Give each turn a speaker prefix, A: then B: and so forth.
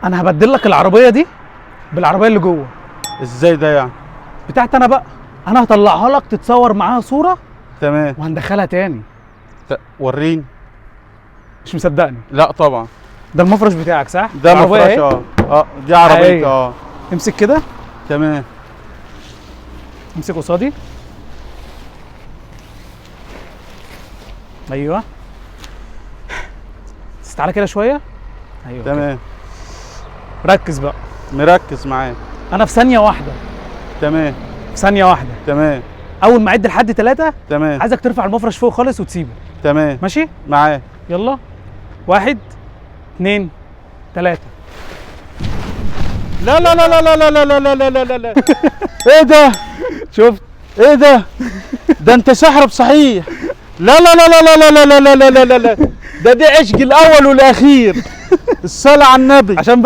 A: انا هبدل لك العربيه دي بالعربيه اللي جوه.
B: ازاي ده يعني؟
A: بتاعتي انا بقى، انا هطلعها لك تتصور معاها صوره
B: تمام.
A: وهندخلها تاني.
B: وريني.
A: مش مصدقني؟
B: لا طبعا.
A: ده المفرش بتاعك صح؟
B: ده
A: العربية
B: مفرش.
A: اهي.
B: دي عربيتي.
A: أيوة. امسك كده.
B: تمام.
A: امسك قصادي. ايوه. بس تعالى كده شويه. ايوه
B: تمام.
A: ركز بقى.
B: مركز معاك.
A: انا في ثانيه واحده.
B: تمام.
A: في ثانيه واحده.
B: تمام.
A: اول ما اعد لحد 3
B: تمام.
A: عايزك ترفع المفرش فوق خالص وتسيبه.
B: تمام.
A: ماشي؟
B: معاك.
A: يلا. 1 2 3.
B: لا لا لا لا لا لا لا لا لا لا لا لا. ايه ده؟
A: شفت؟
B: ايه ده؟ ده انت سحرب صحيح. لا لا لا لا لا لا لا لا لا لا لا. ده عشق الاول والاخير. الصلاة على النبي.
A: عشان